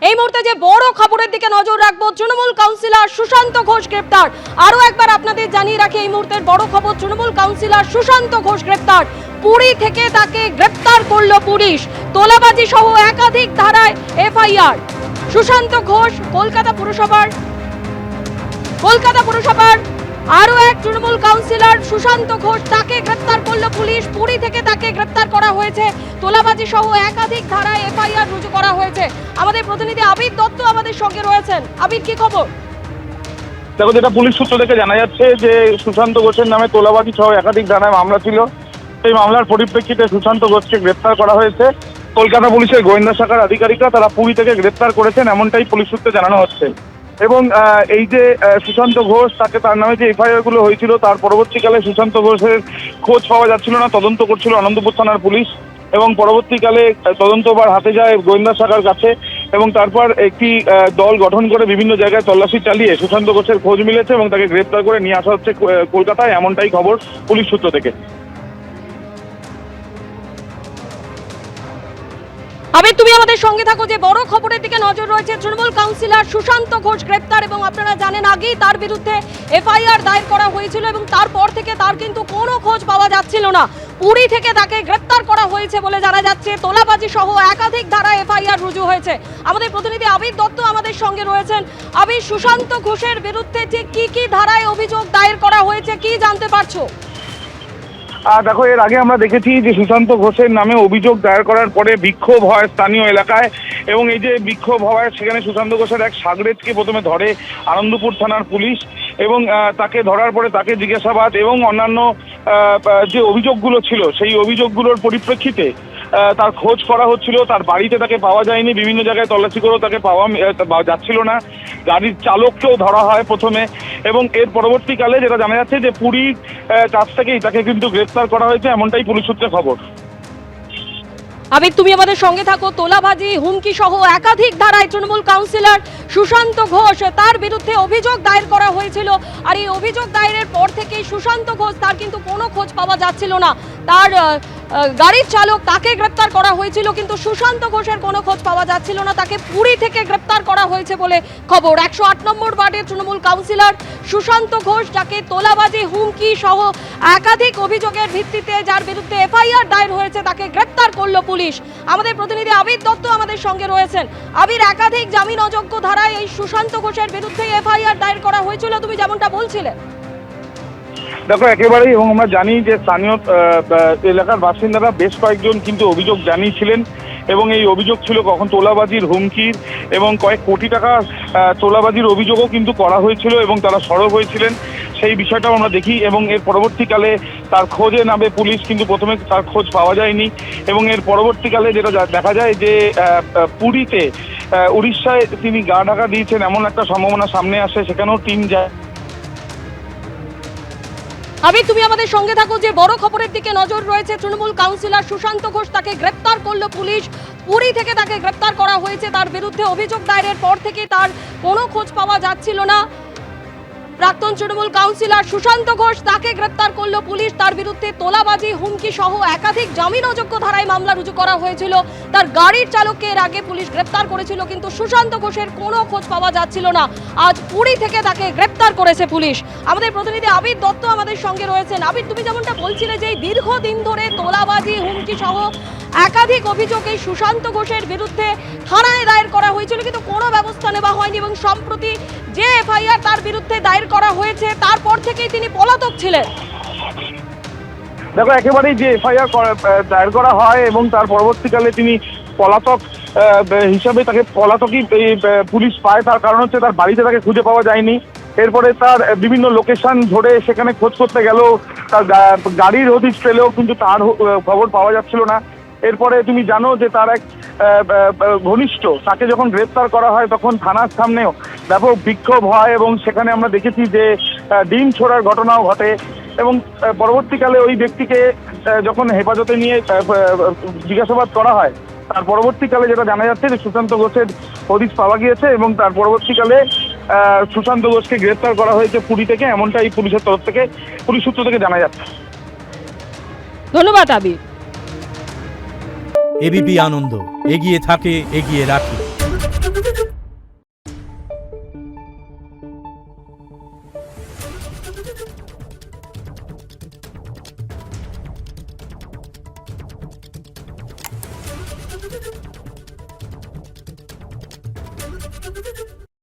এই মুহূর্তে যে বড় খবরের দিকে নজর রাখবো, তৃণমূল কাউন্সিলর সুশান্ত ঘোষ গ্রেপ্তার। আরো একবার আপনাদের জানিয়ে রাখি, এই মুহূর্তের বড় খবর, তৃণমূল কাউন্সিলর সুশান্ত ঘোষ গ্রেপ্তার। পুরী থেকে তাকে গ্রেপ্তার করলো পুলিশ। তোলাবাজি সহ একাধিক ধারায় এফআইআর। সুশান্ত ঘোষ কলকাতা পুরসভার আরো এক তৃণমূল কাউন্সিলর সুশান্ত ঘোষ, তাকে গ্রেপ্তার করলো পুলিশ। পুরী থেকে তাকে গ্রেপ্তার করা হয়েছে। তোলাবাজি সহ একাধিক ধারায় এফআইআর রুজু করা হয়েছে। আমাদের প্রতিনিধি আবির দত্ত আমাদের সঙ্গে রয়েছেন। আবির, কি খবর? দেখো, যেটা পুলিশ সূত্র থেকে জানা যাচ্ছে যে সুশান্ত ঘোষের নামে তোলাবাজি সহ একাধিক ধারায় মামলা ছিল। সেই মামলার পরিপ্রেক্ষিতে সুশান্ত ঘোষকে গ্রেপ্তার করা হয়েছে। কলকাতা পুলিশের গোয়েন্দা শাখার আধিকারিকরা তারা পুরী থেকে গ্রেপ্তার করেছেন, এমনটাই পুলিশ সূত্রে জানানো হচ্ছে। এবং এই যে সুশান্ত ঘোষ, তার নামে যে এফআইআর গুলো হয়েছিল, তার পরবর্তীকালে সুশান্ত ঘোষের খোঁজ পাওয়া যাচ্ছিল না। তদন্ত করছিল আনন্দপুর থানার পুলিশ এবং পরবর্তীকালে তদন্তভার হাতে যায় গোয়েন্দা শাখার কাছে এবং তারপর একটি দল গঠন করে বিভিন্ন জায়গায় তল্লাশি চালিয়ে সুশান্ত ঘোষের খোঁজ মিলেছে এবং তাকে গ্রেপ্তার করে নিয়ে আসা হচ্ছে কলকাতায়, এমনটাই খবর পুলিশ সূত্র থেকে। আবির, তুমি আমাদের সঙ্গে থাকো। যে বড় খবরের দিকে নজর রয়েছে, তৃণমূল কাউন্সিলর সুশান্ত ঘোষ গ্রেপ্তার এবং আপনারা জানেন আগেই তার বিরুদ্ধে এফআইআর দায়ের করা হয়েছিল এবং তারপর থেকে তার কিন্তু কোনো খোঁজ পাওয়া যাচ্ছিল না। পুরী থেকে তাকে গ্রেপ্তার করা হয়েছে বলে জানা যাচ্ছে। তোলাবাজি সহ একাধিক ধারায় এফআইআর রুজু হয়েছে। আমাদের প্রতিনিধি আবির দত্ত আমাদের সঙ্গে রয়েছেন। আবির, সুশান্ত ঘোষের বিরুদ্ধে ঠিক কি ধারায় অভিযোগ দায়ের করা হয়েছে, কি জানতে পারছো? দেখো, এর আগে আমরা দেখেছি যে সুশান্ত ঘোষের নামে অভিযোগ দায়ের করার পরে বিক্ষোভ হয় স্থানীয় এলাকায় এবং এই যে বিক্ষোভ হওয়ায় সেখানে সুশান্ত ঘোষের এক সাগরেদকে প্রথমে ধরে আনন্দপুর থানার পুলিশ এবং তাকে ধরার পরে তাকে জিজ্ঞাসাবাদ এবং অন্যান্য যে অভিযোগগুলো ছিল সেই অভিযোগগুলোর পরিপ্রেক্ষিতে তার খোঁজ করা হচ্ছিল। তার বাড়িতে তাকে পাওয়া যায়নি, বিভিন্ন জায়গায় তল্লাশি করেও তাকে পাওয়া যাচ্ছিল না। গাড়ির চালককেও ধরা হয় প্রথমে এবং এর পরবর্তীকালে যেটা জানা যাচ্ছে যে পুরীর কাছ থেকেই তাকে কিন্তু গ্রেফতার করা হয়েছে, এমনটাই পুলিশ সূত্রে খবর। আবির, তুমি আমাদের সঙ্গে থাকো। তোলাবাজি, হুমকি সহ একাধিক ধারায় তৃণমূল কাউন্সিলর সুশান্ত ঘোষ, তার বিরুদ্ধে অভিযোগ দায়ের করা হয়েছিল। আর এই অভিযোগ দায়েরের পর থেকেই সুশান্ত ঘোষ, তার কিন্তু কোনো খোঁজ পাওয়া যাচ্ছিল না। তার গাড়ির চালক, তাকে গ্রেপ্তার করা হয়েছিল, কিন্তু সুশান্ত ঘোষের কোনো খোঁজ পাওয়া যাচ্ছিল না। তাকে পুরী থেকে গ্রেপ্তার করা হয়েছে বলে খবর। 108 নম্বর ওয়ার্ডের তৃণমূল কাউন্সিলর সুশান্ত ঘোষ, যাকে তোলাবাজি, হুমকি সহ একাধিক অভিযোগের ভিত্তিতে যার বিরুদ্ধে এফআইআর দায়ের হয়েছে, তাকে গ্রেপ্তার করলো পুলিশ। আমাদের প্রতিনিধি আবির দত্ত আমাদের সঙ্গে রয়েছেন। আবির, একাধিক জামিন অযোগ্য ধারায় এই সুশান্ত ঘোষের বিরুদ্ধে এফআইআর দায়ের করা হয়েছিল, তুমি যেমনটা বলছিলে। দেখো, একেবারেই, এবং আমরা জানি যে স্থানীয় এলাকার বাসিন্দারা বেশ কয়েকজন কিন্তু অভিযোগ জানিয়েছিলেন এবং এই অভিযোগ ছিল কখন তোলাবাজির, হুমকির এবং কয়েক কোটি টাকা তোলাবাজির অভিযোগও কিন্তু করা হয়েছিল এবং তারা সরব হয়েছিলেন। সেই বিষয়টাও আমরা দেখি এবং এর পরবর্তীকালে তার খোঁজে নামে পুলিশ, কিন্তু প্রথমে তার খোঁজ পাওয়া যায়নি এবং এর পরবর্তীকালে যেটা দেখা যায় যে পুরীতে, উড়িষ্যায় তিনি গা ঢাকা দিয়েছেন এমন একটা সম্ভাবনা সামনে আসে, সেখানেও টিম যায়। আবির, তুমি আমাদের সঙ্গে থাকো। যে বড় খবরের দিকে নজর রয়েছে, তৃণমূল কাউন্সিলর সুশান্ত ঘোষ, তাকে গ্রেপ্তার করলো পুলিশ। পুরী থেকে তাকে গ্রেপ্তার করা হয়েছে। তার বিরুদ্ধে অভিযোগ দায়েরের পর থেকে তার কোনো খোঁজ পাওয়া যাচ্ছিল না। প্রাক্তন তৃণমূল কাউন্সিলর সুশান্ত ঘোষ, তাকে গ্রেপ্তার করলো পুলিশ। তার বিরুদ্ধে তোলাবাজি, হুমকি সহ একাধিক জামিন অযোগ্য ধারায় মামলা রুজু করা হয়েছিল। তার গাড়ির চালককে এর আগে পুলিশ গ্রেপ্তার করেছিল, কিন্তু সুশান্ত ঘোষের কোনো খোঁজ পাওয়া যাচ্ছিল না। আজ পুরী থেকে তাকে গ্রেপ্তার করেছে পুলিশ। আমাদের প্রতিনিধি আবির দত্ত আমাদের সঙ্গে রয়েছেন। আবির, তুমি যেমনটা বলছিলে যে দীর্ঘদিন ধরে তোলাবাজি, হুমকি সহ একাধিক অভিযোগ এই সুশান্ত ঘোষের বিরুদ্ধে থানায় দায়ের করা হয়েছিল, কিন্তু কোনো ব্যবস্থা নেওয়া হয়নি এবং সম্প্রতি যে এফআইআর তার বিরুদ্ধে দায়ের করা হয়েছে, তারপর থেকেই তিনি পলাতক ছিলেন। দেখো, একেবারেই যে এফআইআর দায়ের করা হয় এবং তার পরবর্তীকালে তিনি পলাতক হিসাবে, তাকে পলাতকই পুলিশ পায়। তার কারণ হচ্ছে তার বাড়িতে তাকে খুঁজে পাওয়া যায়নি। এরপরে তার বিভিন্ন লোকেশন ধরে সেখানে খোঁজ করতে গেলেও, তার গাড়ির হদিশ পেলেও কিন্তু তার খবর পাওয়া যাচ্ছিল না। এরপরে তুমি জানো যে তার এক ঘনিষ্ঠ, তাকে যখন গ্রেপ্তার করা হয় তখন থানার সামনেও ব্যাপক বিক্ষোভ হয় এবং সেখানে আমরা দেখেছি যে ডিম ছোড়ার ঘটনাও ঘটে এবং পরবর্তীকালে ওই ব্যক্তিকে যখন হেফাজতে নিয়ে জিজ্ঞাসাবাদ করা হয়, তার পরবর্তীকালে যেটা জানা যাচ্ছে যে সুশান্ত ঘোষের হদিশ পাওয়া গিয়েছে এবং তার পরবর্তীকালে সুশান্ত ঘোষকে গ্রেপ্তার করা হয়েছে পুরী থেকে, এমনটাই পুলিশের তরফ থেকে, পুলিশ সূত্র থেকে জানা যাচ্ছে। ধন্যবাদ আবির। এবিপি আনন্দ, এগিয়ে থাকে, এগিয়ে রাখে।